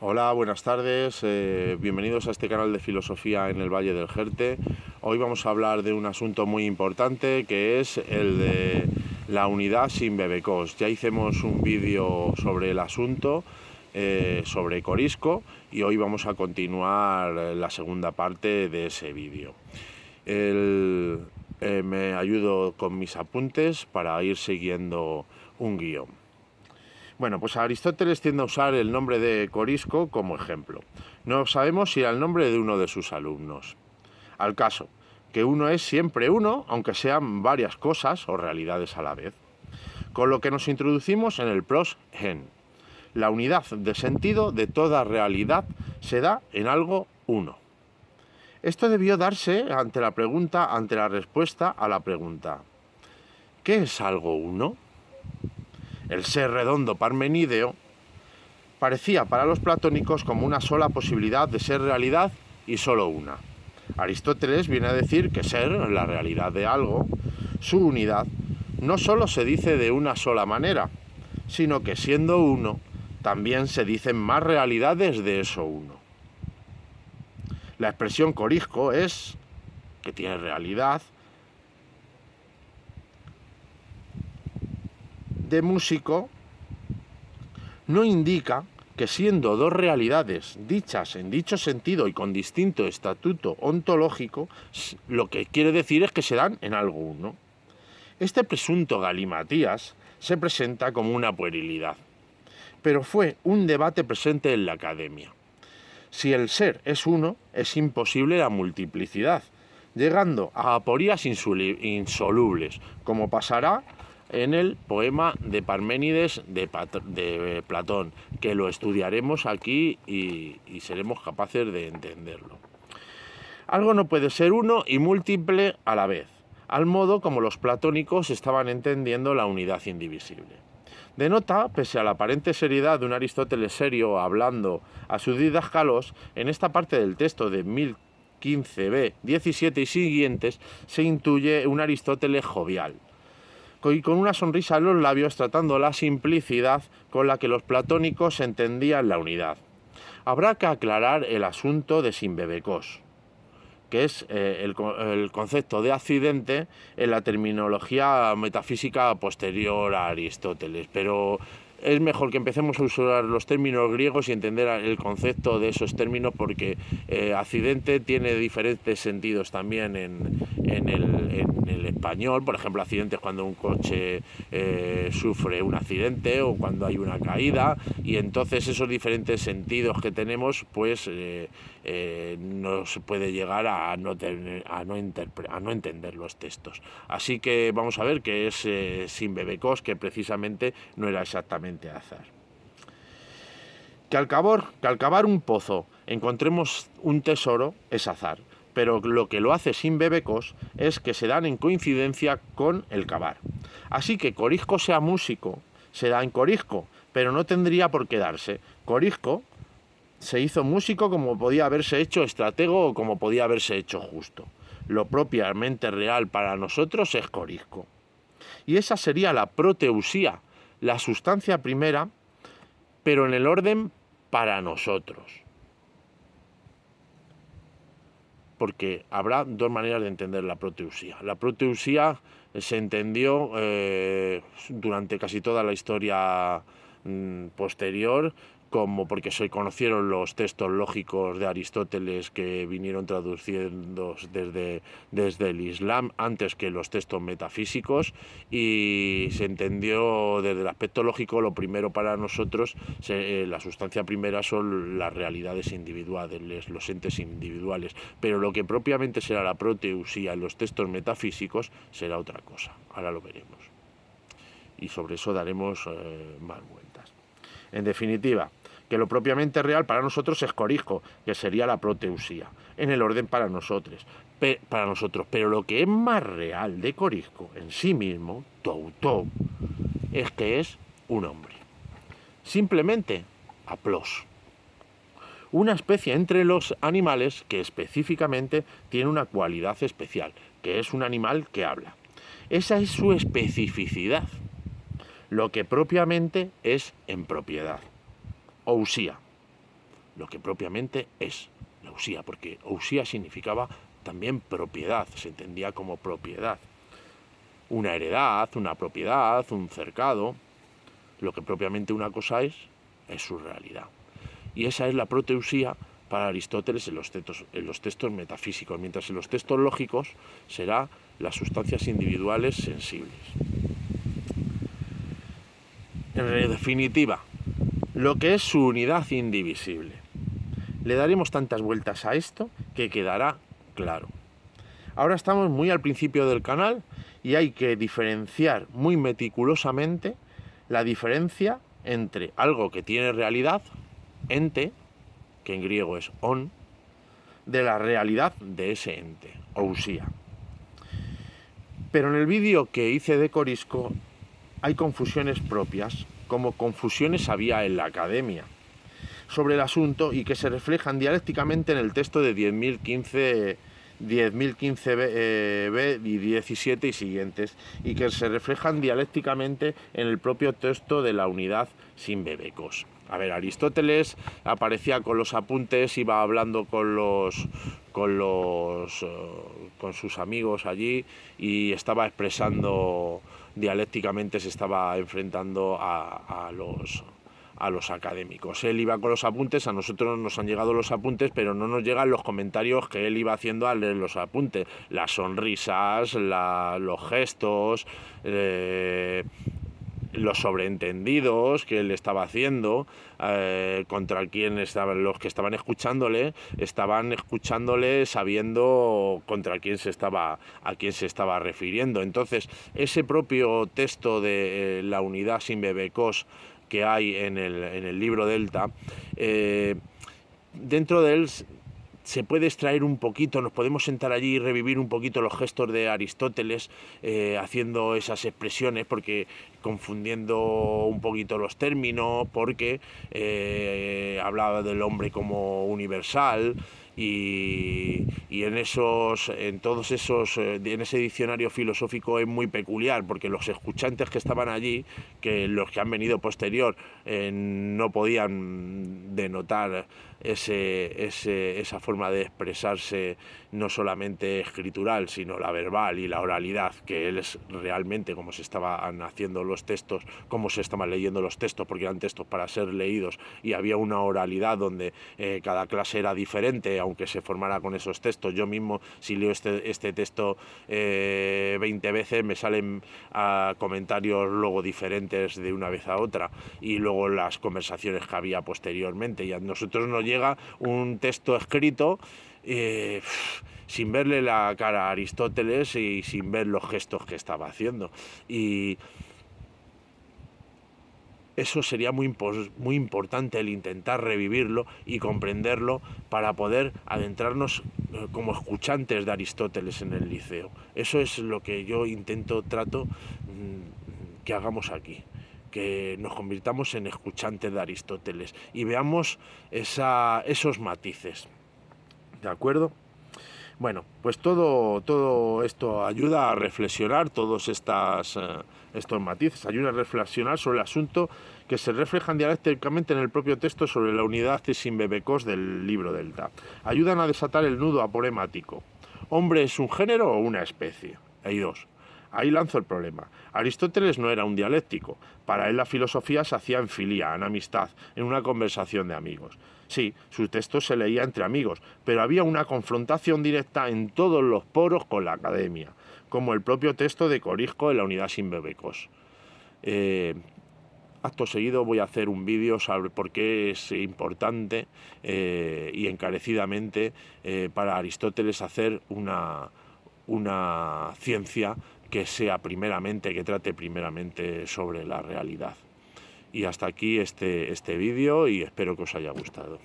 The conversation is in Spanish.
Hola, buenas tardes, bienvenidos a este canal de filosofía en el Valle del Jerte. Hoy vamos a hablar de un asunto muy importante que es el de la unidad sin bebecós. Ya hicimos un vídeo sobre el asunto, sobre Corisco, y hoy vamos a continuar la segunda parte de ese vídeo. Me ayudo con mis apuntes para ir siguiendo un guión. Bueno, pues Aristóteles tiende a usar el nombre de Corisco como ejemplo. No sabemos si era el nombre de uno de sus alumnos. Al caso, que uno es siempre uno, aunque sean varias cosas o realidades a la vez. Con lo que nos introducimos en el pros gen. La unidad de sentido de toda realidad se da en algo uno. Esto debió darse ante la respuesta a la pregunta: ¿qué es algo uno? El ser redondo parmenídeo parecía para los platónicos como una sola posibilidad de ser realidad y solo una. Aristóteles viene a decir que ser, la realidad de algo, su unidad, no solo se dice de una sola manera, sino que siendo uno, también se dicen más realidades de eso uno. La expresión corisco es, que tiene realidad, de músico, no indica que siendo dos realidades dichas en dicho sentido y con distinto estatuto ontológico, lo que quiere decir es que se dan en algo uno. Este presunto galimatías se presenta como una puerilidad, pero fue un debate presente en la academia. Si el ser es uno, es imposible la multiplicidad, llegando a aporías insolubles, como pasará en el poema de Parménides de Platón, que lo estudiaremos aquí y seremos capaces de entenderlo. Algo no puede ser uno y múltiple a la vez, al modo como los platónicos estaban entendiendo la unidad indivisible. Denota, pese a la aparente seriedad de un Aristóteles serio hablando a sus didáscalos, en esta parte del texto de 1015b, 17 y siguientes, se intuye un Aristóteles jovial, y con una sonrisa en los labios, tratando la simplicidad con la que los platónicos entendían la unidad. Habrá que aclarar el asunto de sin bebecós, que es el concepto de accidente en la terminología metafísica posterior a Aristóteles, pero es mejor que empecemos a usar los términos griegos y entender el concepto de esos términos, porque accidente tiene diferentes sentidos también en el español. Por ejemplo, accidente es cuando un coche sufre un accidente o cuando hay una caída, y entonces esos diferentes sentidos que tenemos pues nos puede llegar a no entender los textos. Así que vamos a ver qué es sin bebecós, que precisamente no era exactamente azar. Que al cavar un pozo encontremos un tesoro es azar, pero lo que lo hace sin bebecós es que se dan en coincidencia con el cavar. Así que Corisco sea músico, se da en Corisco, pero no tendría por qué darse. Corisco se hizo músico como podía haberse hecho estratego o como podía haberse hecho justo. Lo propiamente real para nosotros es Corisco. Y esa sería la proteusía, la sustancia primera, pero en el orden para nosotros. Porque habrá dos maneras de entender la proteusía. La proteusía se entendió durante casi toda la historia posterior, como porque se conocieron los textos lógicos de Aristóteles que vinieron traduciendo desde el Islam antes que los textos metafísicos, y se entendió desde el aspecto lógico. Lo primero para nosotros, la sustancia primera, son las realidades individuales, los entes individuales, pero lo que propiamente será la proteusía en los textos metafísicos será otra cosa. Ahora lo veremos y sobre eso daremos más vueltas. En definitiva, que lo propiamente real para nosotros es Corisco, que sería la proteusía, en el orden para nosotros. Pero lo que es más real de Corisco en sí mismo, Tou, es que es un hombre. Simplemente, aplos. Una especie entre los animales que específicamente tiene una cualidad especial, que es un animal que habla. Esa es su especificidad, lo que propiamente es en propiedad. Ousía. lo que propiamente es la usía, porque usía significaba también propiedad, se entendía como propiedad. Una heredad, una propiedad, un cercado, lo que propiamente una cosa es su realidad. Y esa es la proteusía para Aristóteles en los textos metafísicos, mientras en los textos lógicos será las sustancias individuales sensibles. En definitiva, lo que es su unidad indivisible. Le daremos tantas vueltas a esto que quedará claro. Ahora estamos muy al principio del canal y hay que diferenciar muy meticulosamente la diferencia entre algo que tiene realidad, ente, que en griego es on, de la realidad de ese ente, ousia. Pero en el vídeo que hice de Corisco hay confusiones propias, como confusiones había en la academia sobre el asunto y que se reflejan dialécticamente en el texto de 10.015b y 17 y siguientes, y que se reflejan dialécticamente en el propio texto de la unidad sin bebecos. A ver, Aristóteles aparecía con los apuntes, iba hablando con sus amigos allí y estaba expresando dialécticamente, se estaba enfrentando a los académicos. Él iba con los apuntes, a nosotros nos han llegado los apuntes, pero no nos llegan los comentarios que él iba haciendo al leer los apuntes, las sonrisas, los gestos, los sobreentendidos que él estaba haciendo, contra quien estaban los que estaban escuchándole sabiendo a quién se estaba refiriendo. Entonces, ese propio texto de la unidad sin bebecos que hay en el libro Delta, dentro de él se puede extraer un poquito, nos podemos sentar allí y revivir un poquito los gestos de Aristóteles, haciendo esas expresiones, porque confundiendo un poquito los términos, porque hablaba del hombre como universal, y en ese diccionario filosófico es muy peculiar, porque los escuchantes que estaban allí, que los que han venido posterior, no podían denotar esa forma de expresarse, no solamente escritural, sino la verbal y la oralidad, que él es realmente como se estaban haciendo los textos, cómo se estaban leyendo los textos, porque eran textos para ser leídos y había una oralidad donde cada clase era diferente, aunque se formara con esos textos. Yo mismo, si leo este texto 20 veces, me salen comentarios luego diferentes de una vez a otra, y luego las conversaciones que había posteriormente, y a nosotros nos llega un texto escrito sin verle la cara a Aristóteles y sin ver los gestos que estaba haciendo, y eso sería muy importante, el intentar revivirlo y comprenderlo para poder adentrarnos como escuchantes de Aristóteles en el Liceo. Eso es lo que yo trato que hagamos aquí, que nos convirtamos en escuchantes de Aristóteles y veamos esos matices. ¿De acuerdo? Bueno, pues todo esto ayuda a reflexionar, todos estos matices ayudan a reflexionar sobre el asunto, que se reflejan dialécticamente en el propio texto sobre la unidad sin bebecos del libro Delta. Ayudan a desatar el nudo aporemático. ¿Hombre es un género o una especie? Hay dos. Ahí lanzo el problema. Aristóteles no era un dialéctico. Para él la filosofía se hacía en filía, en amistad, en una conversación de amigos. Sí, su texto se leía entre amigos, pero había una confrontación directa en todos los poros con la academia, como el propio texto de Corisco en la unidad sin bebecos. Acto seguido voy a hacer un vídeo sobre por qué es importante y encarecidamente para Aristóteles hacer una ciencia que trate primeramente sobre la realidad. Y hasta aquí este vídeo, y espero que os haya gustado.